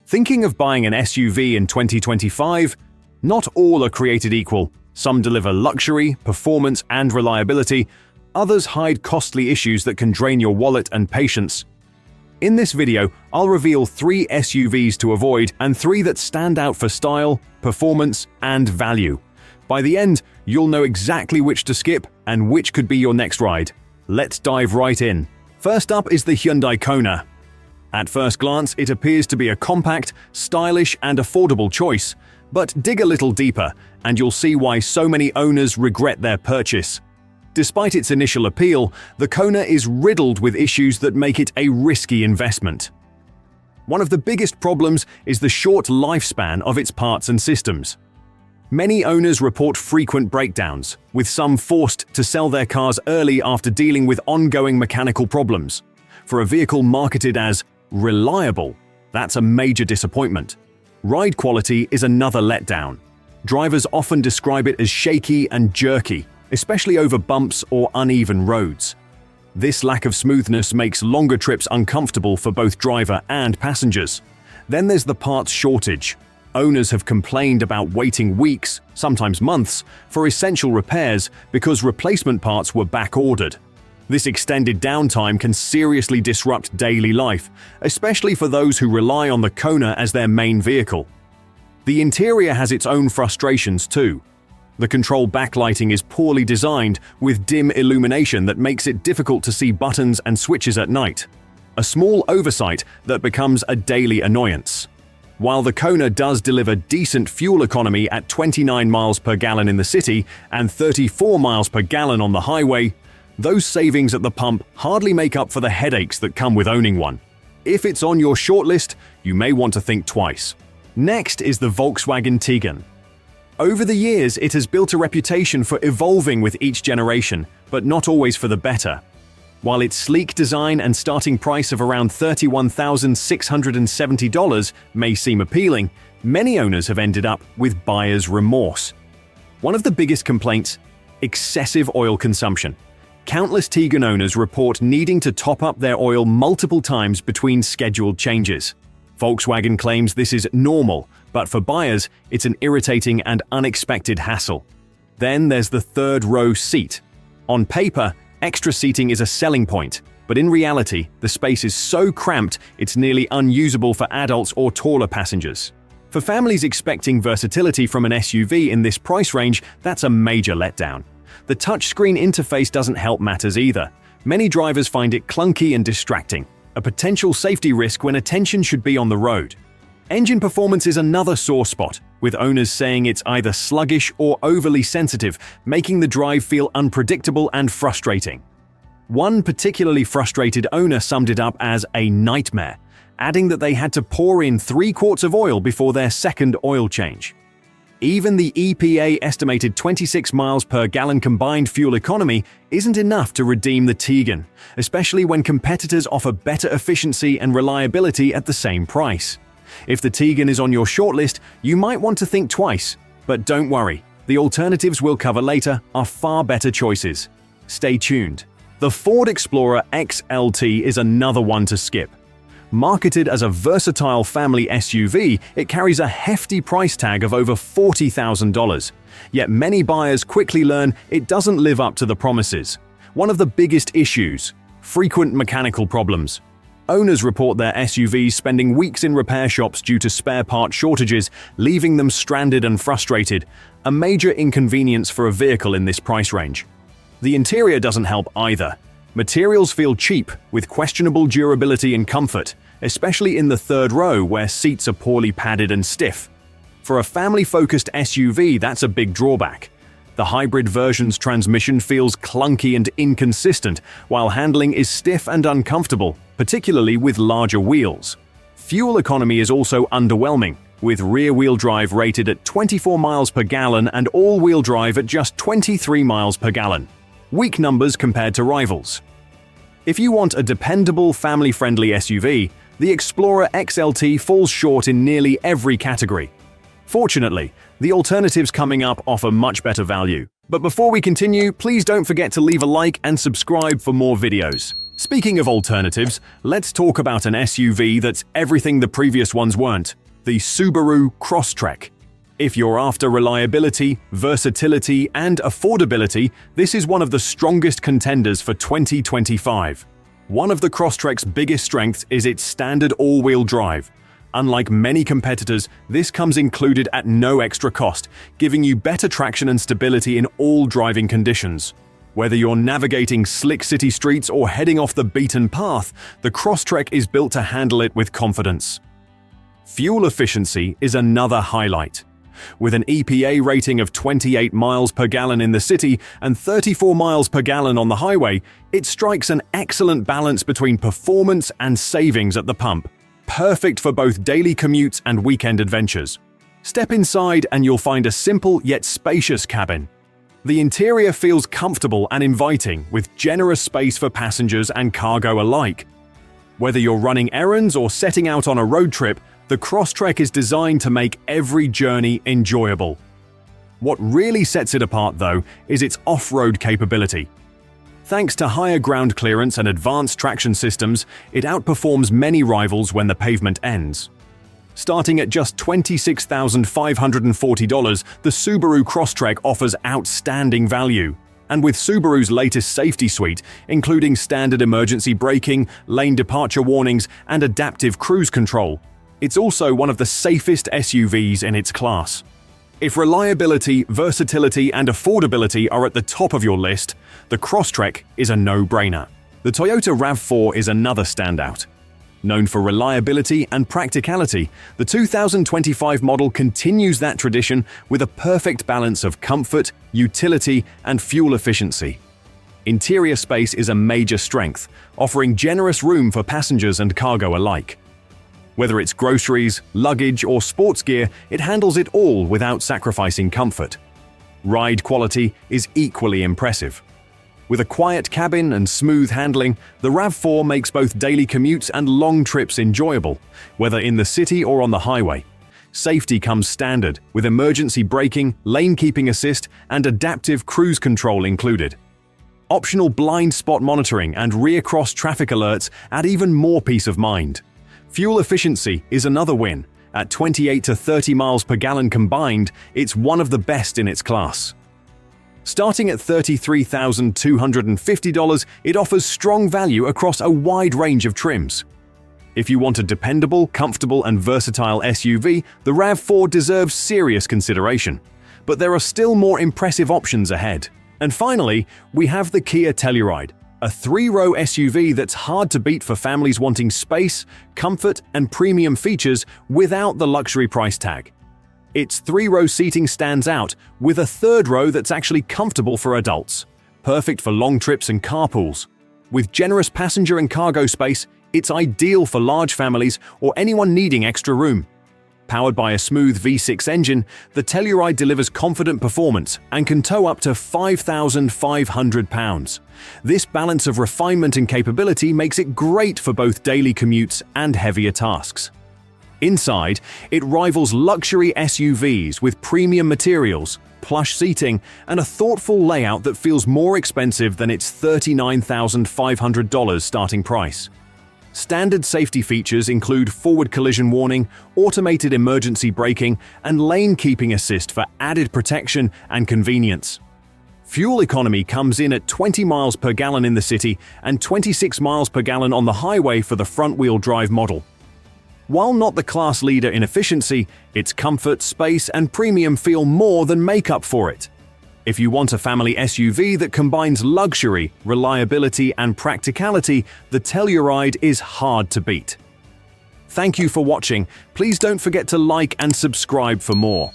Thinking of buying an SUV in 2025? Not all are created equal. Some deliver luxury, performance, and reliability. Others hide costly issues that can drain your wallet and patience. In this video, I'll reveal 3 SUVs to avoid and 3 that stand out for style, performance, and value. By the end, you'll know exactly which to skip and which could be your next ride. Let's dive right in. First up is the Hyundai KONA. At first glance, it appears to be a compact, stylish, and affordable choice. But dig a little deeper, and you'll see why so many owners regret their purchase. Despite its initial appeal, the KONA is riddled with issues that make it a risky investment. One of the biggest problems is the short lifespan of its parts and systems. Many owners report frequent breakdowns, with some forced to sell their cars early after dealing with ongoing mechanical problems. For a vehicle marketed as reliable, that's a major disappointment. Ride quality is another letdown. Drivers often describe it as shaky and jerky, especially over bumps or uneven roads. This lack of smoothness makes longer trips uncomfortable for both driver and passengers. Then there's the parts shortage. Owners have complained about waiting weeks, sometimes months, for essential repairs because replacement parts were back-ordered. This extended downtime can seriously disrupt daily life, especially for those who rely on the KONA as their main vehicle. The interior has its own frustrations too. The control backlighting is poorly designed, with dim illumination that makes it difficult to see buttons and switches at night. A small oversight that becomes a daily annoyance. While the KONA does deliver decent fuel economy at 29 miles per gallon in the city and 34 miles per gallon on the highway, those savings at the pump hardly make up for the headaches that come with owning one. If it's on your shortlist, you may want to think twice. Next is the Volkswagen Tiguan. Over the years, it has built a reputation for evolving with each generation, but not always for the better. While its sleek design and starting price of around $31,670 may seem appealing, many owners have ended up with buyer's remorse. One of the biggest complaints: excessive oil consumption. Countless Tiguan owners report needing to top up their oil multiple times between scheduled changes. Volkswagen claims this is normal, but for buyers, it's an irritating and unexpected hassle. Then there's the third-row seat. On paper, extra seating is a selling point, but in reality, the space is so cramped it's nearly unusable for adults or taller passengers. For families expecting versatility from an SUV in this price range, that's a major letdown. The touchscreen interface doesn't help matters either. Many drivers find it clunky and distracting, a potential safety risk when attention should be on the road. Engine performance is another sore spot, with owners saying it's either sluggish or overly sensitive, making the drive feel unpredictable and frustrating. One particularly frustrated owner summed it up as a nightmare, adding that they had to pour in 3 quarts of oil before their second oil change. Even the EPA estimated 26 miles per gallon combined fuel economy isn't enough to redeem the Tiguan, especially when competitors offer better efficiency and reliability at the same price. If the Tiguan is on your shortlist, you might want to think twice, but don't worry, the alternatives we'll cover later are far better choices. Stay tuned. The Ford Explorer XLT is another one to skip. Marketed as a versatile family SUV, it carries a hefty price tag of over $40,000. Yet many buyers quickly learn it doesn't live up to the promises. One of the biggest issues: frequent mechanical problems. Owners report their SUVs spending weeks in repair shops due to spare part shortages, leaving them stranded and frustrated, a major inconvenience for a vehicle in this price range. The interior doesn't help either. Materials feel cheap, with questionable durability and comfort, especially in the third row where seats are poorly padded and stiff. For a family-focused SUV, that's a big drawback. The hybrid version's transmission feels clunky and inconsistent, while handling is stiff and uncomfortable, particularly with larger wheels. Fuel economy is also underwhelming, with rear-wheel drive rated at 24 miles per gallon and all-wheel drive at just 23 miles per gallon. Weak numbers compared to rivals. If you want a dependable, family-friendly SUV, the Explorer XLT falls short in nearly every category. Fortunately, the alternatives coming up offer much better value. But before we continue, please don't forget to leave a like and subscribe for more videos. Speaking of alternatives, let's talk about an SUV that's everything the previous ones weren't, the Subaru CROSSTREK. If you're after reliability, versatility, and affordability, this is one of the strongest contenders for 2025. One of the CROSSTREK's biggest strengths is its standard all-wheel drive. Unlike many competitors, this comes included at no extra cost, giving you better traction and stability in all driving conditions. Whether you're navigating slick city streets or heading off the beaten path, the CROSSTREK is built to handle it with confidence. Fuel efficiency is another highlight. With an EPA rating of 28 miles per gallon in the city and 34 miles per gallon on the highway, it strikes an excellent balance between performance and savings at the pump, perfect for both daily commutes and weekend adventures. Step inside and you'll find a simple yet spacious cabin. The interior feels comfortable and inviting, with generous space for passengers and cargo alike. Whether you're running errands or setting out on a road trip, the CROSSTREK is designed to make every journey enjoyable. What really sets it apart, though, is its off-road capability. Thanks to higher ground clearance and advanced traction systems, it outperforms many rivals when the pavement ends. Starting at just $26,540, the Subaru CROSSTREK offers outstanding value. And with Subaru's latest safety suite, including standard emergency braking, lane departure warnings, and adaptive cruise control, it's also one of the safest SUVs in its class. If reliability, versatility, and affordability are at the top of your list, the CROSSTREK is a no-brainer. The Toyota RAV4 is another standout. Known for reliability and practicality, the 2025 model continues that tradition with a perfect balance of comfort, utility, and fuel efficiency. Interior space is a major strength, offering generous room for passengers and cargo alike. Whether it's groceries, luggage, or sports gear, it handles it all without sacrificing comfort. Ride quality is equally impressive. With a quiet cabin and smooth handling, the RAV4 makes both daily commutes and long trips enjoyable, whether in the city or on the highway. Safety comes standard, with emergency braking, lane keeping assist, and adaptive cruise control included. Optional blind spot monitoring and rear cross traffic alerts add even more peace of mind. Fuel efficiency is another win. At 28 to 30 miles per gallon combined, it's one of the best in its class. Starting at $33,250, it offers strong value across a wide range of trims. If you want a dependable, comfortable, and versatile SUV, the RAV4 deserves serious consideration. But there are still more impressive options ahead. And finally, we have the Kia Telluride, a three-row SUV that's hard to beat for families wanting space, comfort, and premium features without the luxury price tag. Its three-row seating stands out, with a third row that's actually comfortable for adults, perfect for long trips and carpools. With generous passenger and cargo space, it's ideal for large families or anyone needing extra room. Powered by a smooth V6 engine, the Telluride delivers confident performance and can tow up to 5,500 pounds. This balance of refinement and capability makes it great for both daily commutes and heavier tasks. Inside, it rivals luxury SUVs with premium materials, plush seating, and a thoughtful layout that feels more expensive than its $39,500 starting price. Standard safety features include forward collision warning, automated emergency braking, and lane keeping assist for added protection and convenience. Fuel economy comes in at 20 miles per gallon in the city and 26 miles per gallon on the highway for the front-wheel drive model. While not the class leader in efficiency, its comfort, space, and premium feel more than make up for it. If you want a family SUV that combines luxury, reliability, and practicality, the Telluride is hard to beat. Thank you for watching. Please don't forget to like and subscribe for more.